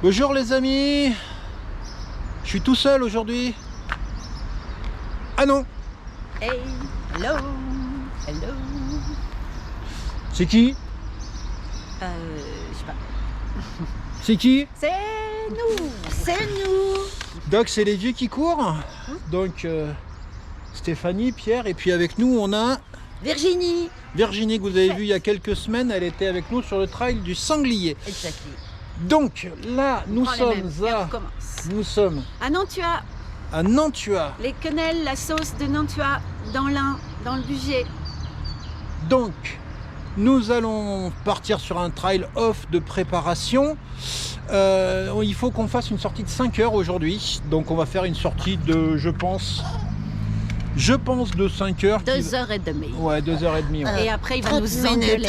Bonjour les amis. Je suis tout seul aujourd'hui. Ah non. Hey, hello, hello. C'est qui? Je sais pas. C'est qui? C'est nous, c'est nous. Donc c'est les vieux qui courent. Donc Stéphanie, Pierre et puis avec nous on a Virginie. Virginie que vous avez vu il y a quelques semaines. Elle était avec nous sur le trail du Sanglier. Exactement. Donc là nous sommes À Nantua, à Nantua. les quenelles, la sauce de Nantua, dans l'Ain, dans le budget. Donc nous allons partir sur un trail off de préparation. Il faut qu'on fasse une sortie de 5 heures aujourd'hui. Donc on va faire une sortie de, je pense de 5 heures. 2h30. Ouais, 2h30. Ouais. Et après, il va nous engueuler.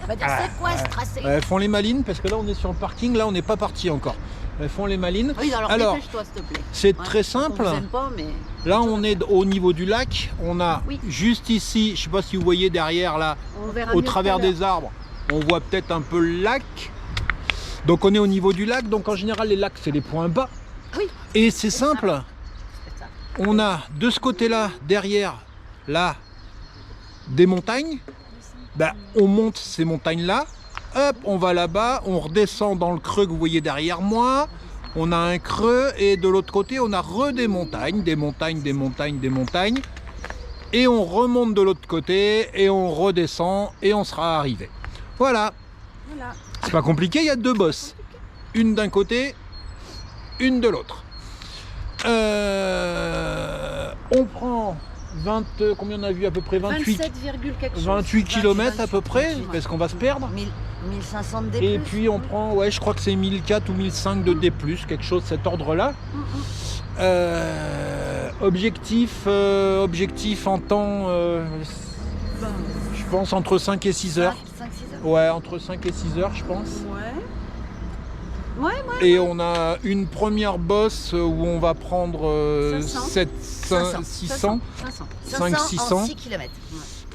Il va dire, c'est quoi ce tracé? Elles font les malines parce que là on est sur le parking, là on n'est pas parti encore. Elles font les malines. Oui, alors dépêche-toi, s'il te plaît. C'est Ouais, très simple. on vous aime pas, mais... Là on est au niveau du lac. On a juste ici, je sais pas si vous voyez derrière là, au travers des arbres, on voit peut-être un peu le lac. Donc on est au niveau du lac. Donc en général les lacs c'est les points bas. Oui. Et c'est simple. On a de ce côté-là, derrière, là, des montagnes. Ben, on monte ces montagnes-là. Hop, on va là-bas, on redescend dans le creux que vous voyez derrière moi. On a un creux et de l'autre côté, on a des montagnes, des montagnes, des montagnes, des montagnes. Et on remonte de l'autre côté et on redescend et on sera arrivé. Voilà. C'est pas compliqué, il y a deux bosses. Une d'un côté, une de l'autre. On prend 20, combien on a vu à peu près 28 km à peu près, parce qu'on va se perdre. 1500 de D+. Et puis on prend, ouais, je crois que c'est 1004 ou 1005 de D+, quelque chose de cet ordre-là. Objectif en temps, je pense entre 5 et 6 heures. 5-6 heures. Ouais, entre 5 et 6 heures, je pense. Ouais. Et on a une première bosse où on va prendre 500. 600, 600. 6 km.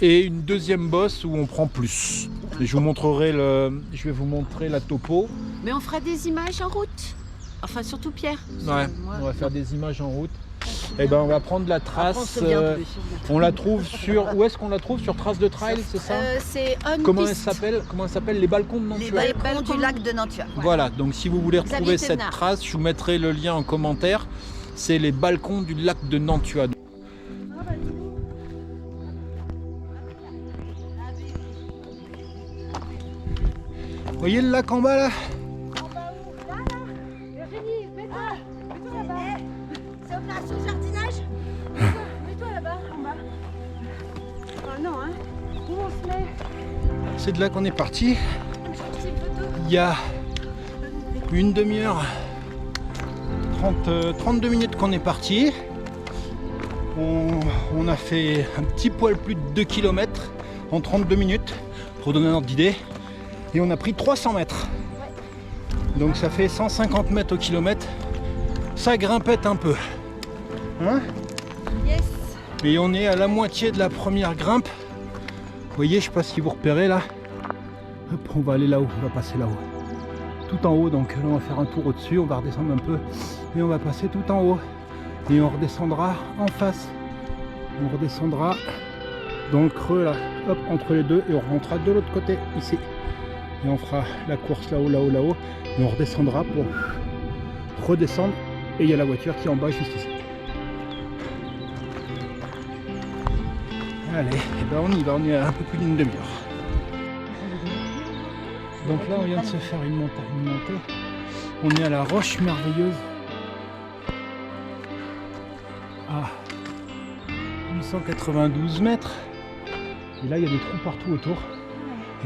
et une deuxième bosse où on prend plus. Et je vais vous montrer la topo. Mais on fera des images en route. Enfin, surtout Pierre. Ouais, on va faire des images en route. Et ben on va prendre la trace. On la trouve sur. Où est-ce qu'on la trouve? Sur Trace de Trail, c'est ça? C'est Comment elle s'appelle? Les balcons de Nantua. Les balcons du lac de Nantua. Voilà, donc si vous voulez retrouver cette trace, je vous mettrai le lien en commentaire. C'est les balcons du lac de Nantua. Vous voyez le lac en bas là? En bas où? Là, Virginie, mets-toi là-bas. C'est au place au jardinage? Mets-toi là-bas, en bas. Oh non, hein. Où on se met? C'est de là qu'on est parti. Une photo. Il y a une demi-heure, 32 minutes qu'on est parti. On a fait un petit poil plus de 2 km en 32 minutes, pour donner un ordre d'idée. Et on a pris 300 mètres. Donc ça fait 150 mètres au kilomètre. Ça grimpette un peu. Hein? Yes. Et on est à la moitié de la première grimpe. Vous voyez, je sais pas si vous repérez là. Hop, on va aller là-haut, on va passer là-haut. Tout en haut, donc là on va faire un tour au-dessus, on va redescendre un peu. Et on va passer tout en haut. Et on redescendra en face. On redescendra dans le creux là, hop, entre les deux. Et on remontera de l'autre côté, ici. Et on fera la course là-haut, là-haut, là-haut. Et on redescendra pour redescendre. Et il y a la voiture qui est en bas, juste ici. Allez, et ben on y va, on est à un peu plus d'une demi-heure. Donc là, on vient de se faire une montée. On est à la Roche Merveilleuse. À 892 mètres. Et là, il y a des trous partout autour.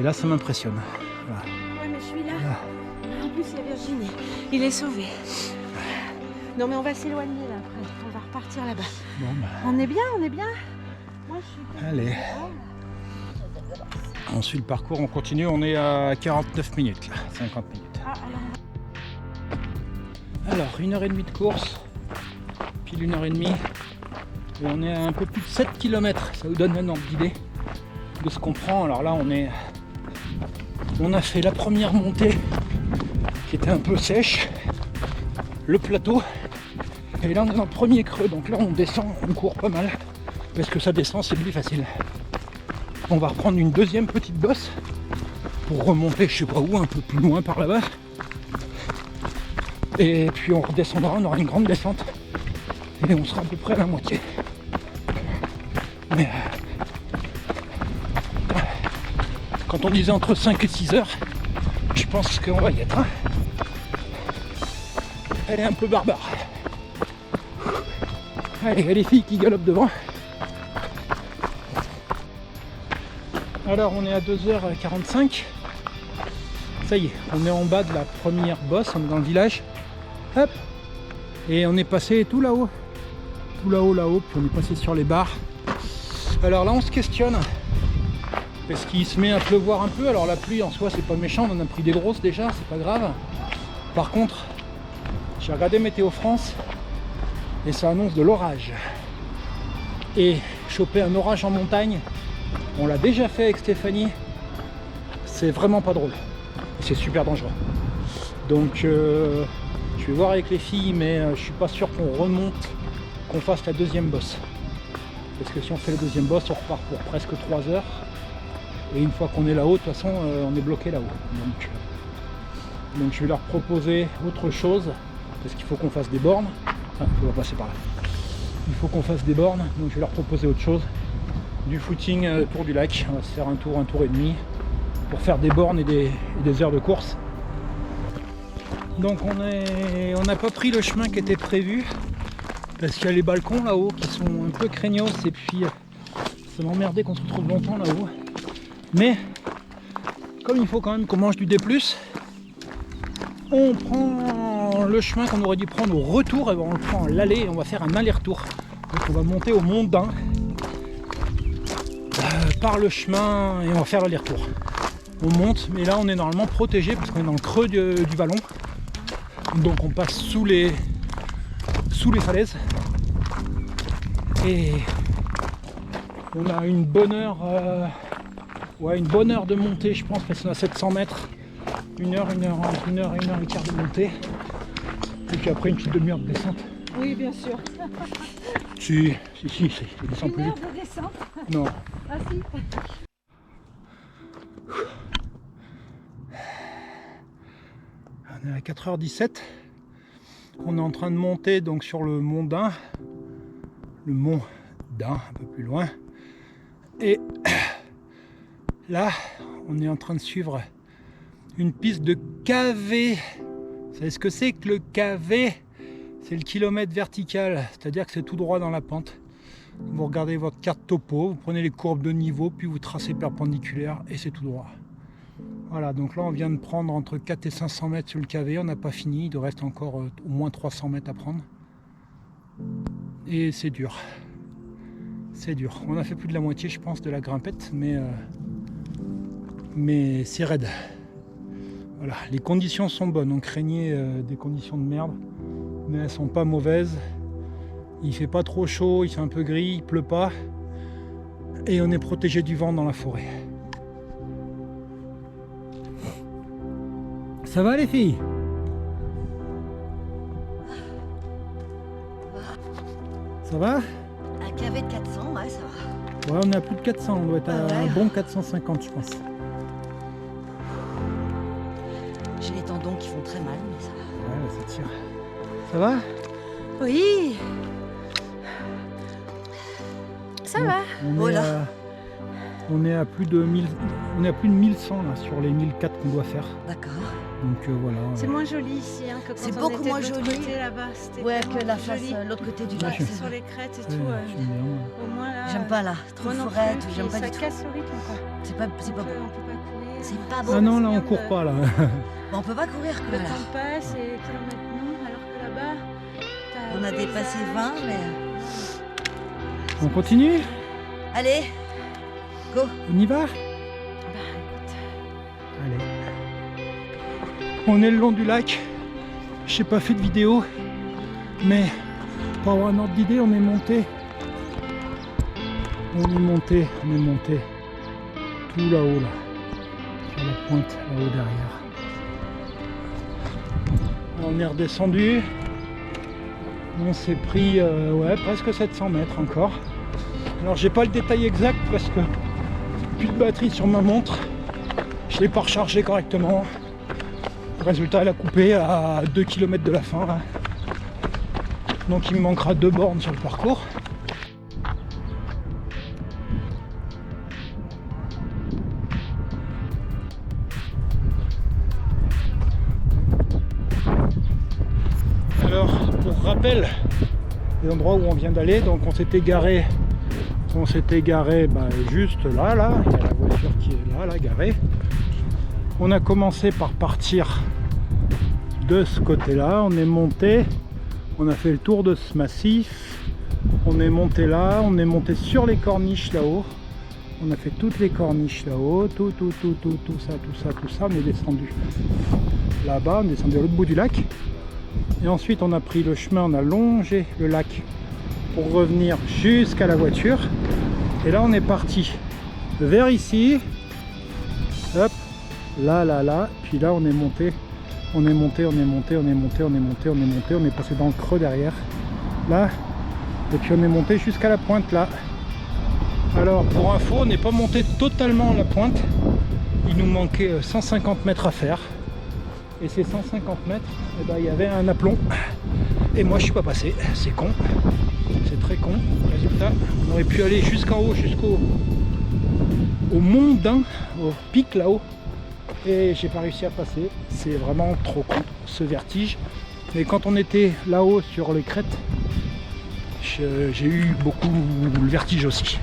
Et là, ça m'impressionne. Voilà. Ouais, mais je suis là. Là. En plus, il y a Virginie. Il est sauvé. Non, mais on va s'éloigner là après. On va repartir là-bas. Bon, bah, On est bien, on est bien. Moi, je suis. allez. On suit le parcours, on continue. On est à 49 minutes, là. 50 minutes. Ah, Alors, 1h30 de course. Pile 1h30. Et on est à un peu plus de 7 km. Ça vous donne un ordre d'idée de ce qu'on prend. Alors là, on a fait la première montée qui était était un peu sèche, le plateau. Et là on est dans le premier creux, donc là on descend, on court pas mal, parce que ça descend, c'est plus facile. On va reprendre une deuxième petite bosse pour remonter je sais pas où, un peu plus loin par là-bas. Et puis on redescendra, on aura une grande descente. Et on sera à peu près à la moitié. Mais quand on disait entre 5 et 6 heures, je pense qu'on va y être. Hein. Elle est un peu barbare. Allez, il y a les filles qui galopent devant. Alors on est à 2h45. Ça y est, on est en bas de la première bosse, on est dans le village. Hop. Et on est passé tout là-haut. Tout là-haut, puis on est passé sur les barres. Alors là on se questionne. Parce qu'il se met à pleuvoir un peu. Alors la pluie en soi c'est pas méchant, on en a pris des grosses déjà, c'est pas grave. Par contre, j'ai regardé Météo France et ça annonce de l'orage. Et choper un orage en montagne, on l'a déjà fait avec Stéphanie, c'est vraiment pas drôle. C'est super dangereux. Donc je vais voir avec les filles, mais je suis pas sûr qu'on remonte, qu'on fasse la deuxième bosse. Parce que si on fait la deuxième bosse, on repart pour presque 3 heures. Et une fois qu'on est là-haut, de toute façon, on est bloqué là-haut. Donc je vais leur proposer autre chose, parce qu'il faut qu'on fasse des bornes. Enfin, on va passer par là. Il faut qu'on fasse des bornes, donc je vais leur proposer autre chose. Du footing autour du lac. On va se faire un tour et demi, pour faire des bornes et des heures de course. Donc on n'a pas pris le chemin qui était prévu, parce qu'il y a les balcons là-haut qui sont un peu craignos, et puis ça m'emmerdait qu'on se retrouve longtemps là-haut. Mais comme il faut quand même qu'on mange du D+, on prend le chemin qu'on aurait dû prendre au retour, et on le prend à l'aller et on va faire un aller-retour. Donc on va monter au Mont d'Ain par le chemin et on va faire l'aller-retour. On monte, mais là on est normalement protégé parce qu'on est dans le creux du vallon. Donc on passe sous les falaises. Et on a une bonne heure, une bonne heure de montée, je pense, parce qu'on a 700 mètres. Une heure et quart de montée. Et puis après une petite demi-heure de descente. Oui, bien sûr. Si, c'est descend plus Une heure vite. de descente? Non. Ah si. On est à 4h17. On est en train de monter donc sur le Mont d'Ain. Le Mont d'Ain, un peu plus loin. Et là, on est en train de suivre une piste de KV. Vous savez ce que c'est que le KV? C'est le kilomètre vertical, c'est-à-dire que c'est tout droit dans la pente. Vous regardez votre carte topo, vous prenez les courbes de niveau, puis vous tracez perpendiculaire et c'est tout droit. Voilà, donc là on vient de prendre entre 4 et 500 mètres sur le KV, on n'a pas fini, il nous reste encore au moins 300 mètres à prendre. Et c'est dur. C'est dur. On a fait plus de la moitié, je pense, de la grimpette, mais c'est raide. Voilà, les conditions sont bonnes, on craignait des conditions de merde, mais elles sont pas mauvaises. Il fait pas trop chaud, il fait un peu gris, il pleut pas, et on est protégé du vent dans la forêt. Ça va les filles? Ça va? Un KV de 400, ouais, ça va. Ouais, on est à plus de 400, on doit être à un bon 450 je pense. J'ai les tendons qui font très mal, mais ça va. Ouais, ça tire. Ça va? Oui. Ça va. On est à plus de 1100 là, sur les 1004 qu'on doit faire. D'accord. Donc voilà. C'est moins joli ici hein, que quand C'est on beaucoup était moins de l'autre joli. côté, là-bas. C'était Ouais, vraiment que la plus face, joli. l'autre côté du Ouais, lac. je- Sur les crêtes et Ouais, tout. j'aime bien, moi. Au moins là. J'aime pas là, trop moi non forêt, plus, tout, puis j'aime pas ça du tout. casse le rythme quoi. C'est pas On beau. peut pas courir. C'est pas beau. Ah non, là c'est on bien court de- pas là. On peut pas courir Le quoi là. temps passe et kilomètres non, alors que là-bas. t'as On a le dépassé paysage. 20, mais. On continue? Allez, go. On y va? Bah écoute. Allez. On est le long du lac. J'ai pas fait de vidéo, mais pour avoir un ordre d'idée, on est monté. On est monté tout là-haut là. Sur la pointe là-haut derrière. On est redescendu. On s'est pris ouais, presque 700 mètres encore. Alors j'ai pas le détail exact parce que plus de batterie sur ma montre. Je l'ai pas rechargé correctement. Le résultat, elle a coupé à 2 km de la fin. Là. Donc il me manquera 2 bornes sur le parcours. Alors, pour rappel, les endroits où on vient d'aller, donc on s'était garé juste là, il y a la voiture qui est là, garée. On a commencé par partir de ce côté-là, on est monté, on a fait le tour de ce massif, on est monté là, on est monté sur les corniches là-haut, on a fait toutes les corniches là-haut, tout ça, on est descendu là-bas, on est descendu à l'autre bout du lac. Et ensuite on a pris le chemin, on a longé le lac pour revenir jusqu'à la voiture. Et là on est parti vers ici. Hop, là. Puis là on est monté, on est passé dans le creux derrière. Là. Et puis on est monté jusqu'à la pointe là. Alors pour info, on n'est pas monté totalement à la pointe. Il nous manquait 150 mètres à faire. Et ces 150 mètres, eh ben, il y avait un aplomb. Et moi je suis pas passé, c'est con. C'est très con. Résultat, on aurait pu aller jusqu'en haut, jusqu'au mont d'Ain, au pic là-haut. Et j'ai pas réussi à passer. C'est vraiment trop con, ce vertige. Mais quand on était là-haut sur les crêtes, j'ai eu beaucoup le vertige aussi.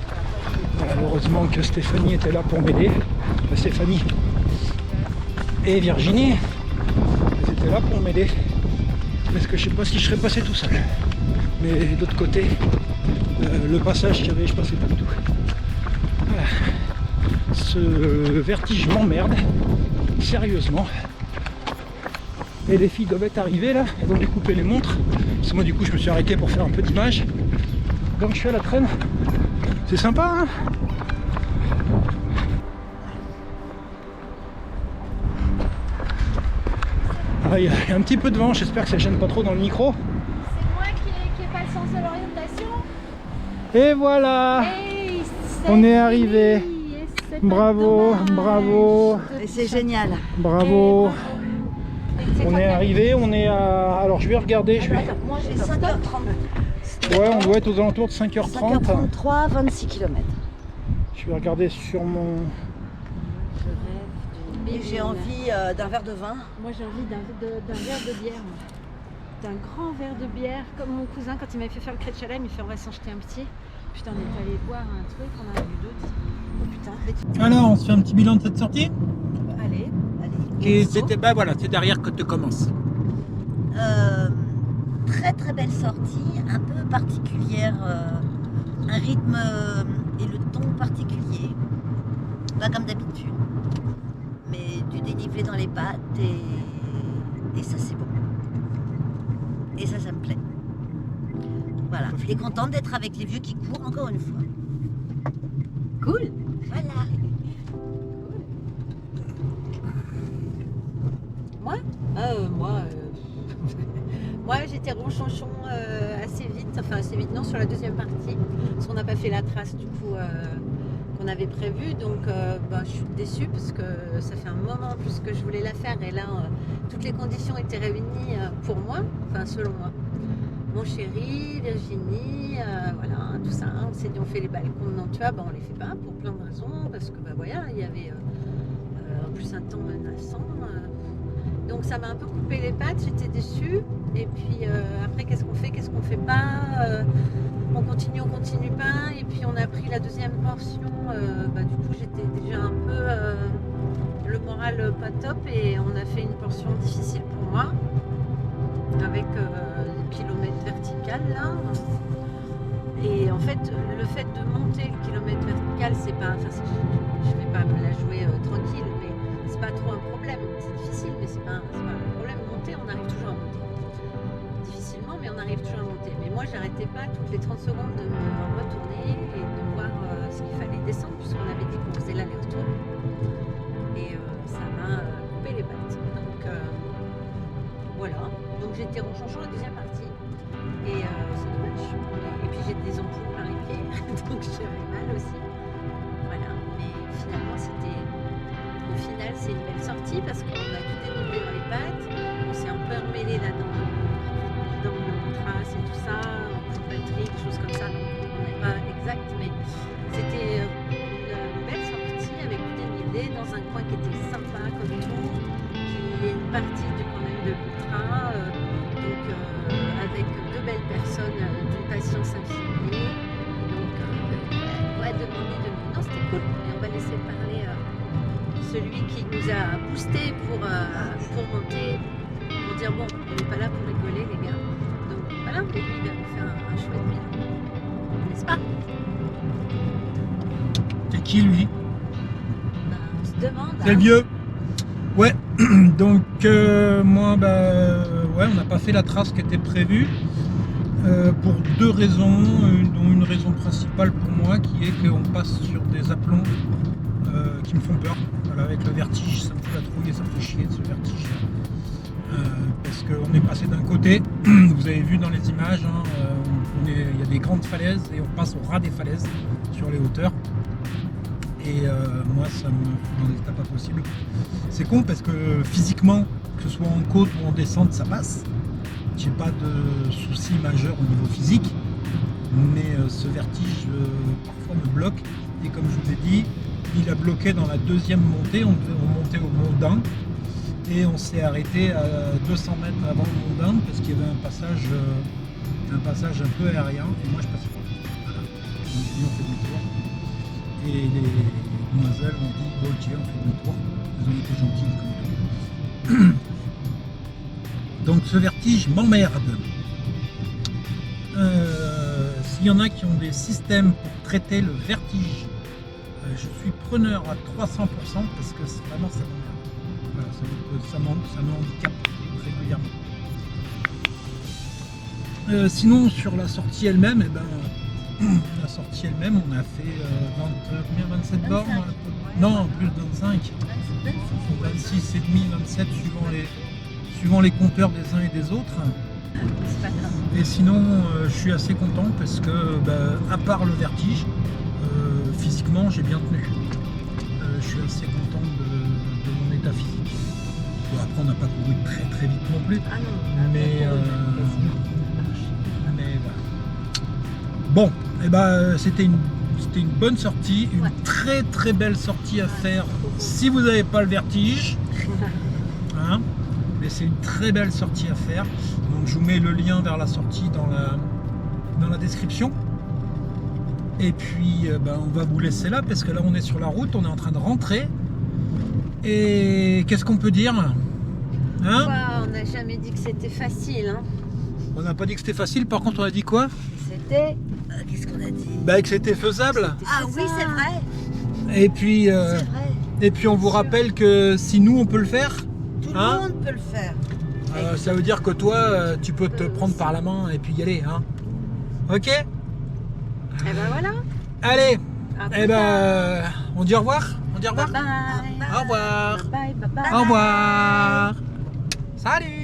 Heureusement que Stéphanie était là pour m'aider. Stéphanie et Virginie. Là pour m'aider parce que je sais pas si je serais passé tout seul, mais de l'autre côté le passage qu'il y avait, je passais pas du tout. Voilà. Ce vertige m'emmerde sérieusement, et les filles doivent être arrivées là, elles ont découpé les montres parce que moi du coup je me suis arrêté pour faire un peu d'image, donc je suis à la traîne. C'est sympa hein. Il y a un petit peu de vent, j'espère que ça gêne pas trop dans le micro. C'est moi qui ai pas le sens de l'orientation. Et voilà, on est arrivé. Bravo. Et c'est génial. Bravo. On est arrivé, on est à... Alors je vais regarder. Moi j'ai 5h30. Ouais, on doit être aux alentours de 5h30. 5h33, 26 km. Je vais regarder sur mon... Et j'ai envie d'un verre de vin. Moi j'ai envie d'un verre de bière. D'un grand verre de bière. Comme mon cousin quand il m'avait fait faire le crête Chalem, il fait on va s'en jeter un petit. Putain, on est allé boire un truc, on a bu d'autres. Oh putain. Alors on se fait un petit bilan de cette sortie. Allez. Et c'était, bah voilà, c'est derrière que tu commences. Très belle sortie, un peu particulière, un rythme et le ton particulier, pas comme d'habitude, mais du dénivelé dans les pattes et ça c'est bon. Et ça me plaît. Voilà, et contente d'être avec les vieux qui courent encore une fois. Cool. Voilà. Moi j'étais ronchonchon assez vite, non, sur la deuxième partie, parce qu'on n'a pas fait la trace du coup qu'on avait prévu, donc je suis déçue parce que ça fait un moment en plus que je voulais la faire, et là toutes les conditions étaient réunies pour moi, enfin selon moi. Mon chéri, Virginie, voilà, tout ça, on s'est dit on fait les balcons de Nantua, on les fait pas pour plein de raisons, parce que voilà, il y avait en plus un temps menaçant. Donc ça m'a un peu coupé les pattes, j'étais déçue. Et puis après, qu'est-ce qu'on fait pas, on continue pas. Et puis on a pris la deuxième portion. Du coup, j'étais déjà un peu le moral pas top. Et on a fait une portion difficile pour moi, avec des kilomètres verticales là. Et en fait, le fait de monter le kilomètre vertical, c'est pas, je vais pas me la jouer tranquille, mais c'est pas trop un problème. C'est difficile, mais c'est pas un problème. Monter, on arrive toujours à monter. Difficilement, mais on arrive toujours à monter. Mais moi, j'arrêtais pas toutes les 30 secondes de me retourner et de voir ce qu'il fallait descendre, puisqu'on avait dit qu'on faisait l'aller-retour. Et ça m'a coupé les pattes. Donc voilà. Donc j'étais ronchonchon la deuxième partie. Et c'est dommage. Et puis j'ai des ampoules par les pieds, donc j'avais mal aussi. Voilà, mais finalement au final c'est une belle sortie parce qu'on a tout dénivelé dans les pattes, on s'est un peu emmêlé là dans nos traces et tout ça, batterie, des choses comme ça, donc on n'est pas exact, mais c'était une belle sortie avec du dénivelé dans un coin qui était sympa comme tout, qui est une partie quand même de l'ultra, donc avec deux belles personnes d'une patience infinie, donc ouais, demander. Non, c'était cool, mais on va laisser parler celui qui nous a boosté pour monter, pour dire bon, on n'est pas là pour rigoler les gars. Donc voilà, et lui il va nous faire un chouette bilan, n'est-ce pas? C'est qui lui? Ben, on se demande. C'est le vieux. Ouais, donc moi, ouais, on n'a pas fait la trace qui était prévue pour deux raisons, dont une raison principale pour moi qui est qu'on passe sur des aplombs qui me font peur. Voilà, avec le vertige, ça me fout la trouille et ça me fait chier de ce vertige. Parce qu'on est passé d'un côté, vous avez vu dans les images, hein, il y a des grandes falaises et on passe au ras des falaises sur les hauteurs. Et moi, ça me fout dans des états pas possibles. C'est con parce que physiquement, que ce soit en côte ou en descente, ça passe. J'ai pas de soucis majeurs au niveau physique, mais ce vertige parfois me bloque. Et comme je vous ai dit, il a bloqué dans la deuxième montée. On montait au Mont d'Inde et on s'est arrêté à 200 mètres avant le Mont d'Inde parce qu'il y avait un passage un peu aérien et moi je passais pas. Voilà. Donc, on fait demi-tour. Et les demoiselles ont dit bon tiens, on fait demi-tour. Elles ont été gentilles comme tout. Donc ce vertige m'emmerde. S'il y en a qui ont des systèmes pour traiter le vertige, je suis preneur à 300% parce que vraiment ça m'emmerde. Voilà, ça me handicape régulièrement. Sinon sur la sortie elle-même, la sortie elle-même, on a fait 27 bornes? Non, plus de 25. 26 et demi, 27 suivant les compteurs des uns et des autres. C'est pas grave. Et sinon, je suis assez content parce que, à part le vertige, physiquement, j'ai bien tenu. Je suis assez content de mon état physique. Bon, après, on n'a pas couru très très vite non plus. Ah non, Mais voilà. Bon, c'était une bonne sortie, une très très belle sortie à faire si vous n'avez pas le vertige. Hein, mais c'est une très belle sortie à faire. Donc je vous mets le lien vers la sortie dans la description. Et puis on va vous laisser là parce que là on est sur la route, on est en train de rentrer. Et qu'est-ce qu'on peut dire, hein? On n'a jamais dit que c'était facile. Hein. On n'a pas dit que c'était facile, par contre on a dit quoi? C'était... Qu'est-ce qu'on a dit? Que c'était faisable. Ah oui, c'est vrai. Et puis, C'est vrai. et puis on vous rappelle que si nous on peut le faire, Tout le hein, monde peut le faire. ça veut dire que toi tu peux te prendre par la main et puis y aller, hein. Ok? Et voilà. Allez, À plus tard. on dit au revoir? On dit au revoir? Bye bye. Au revoir. Bye bye. Au revoir. Salut.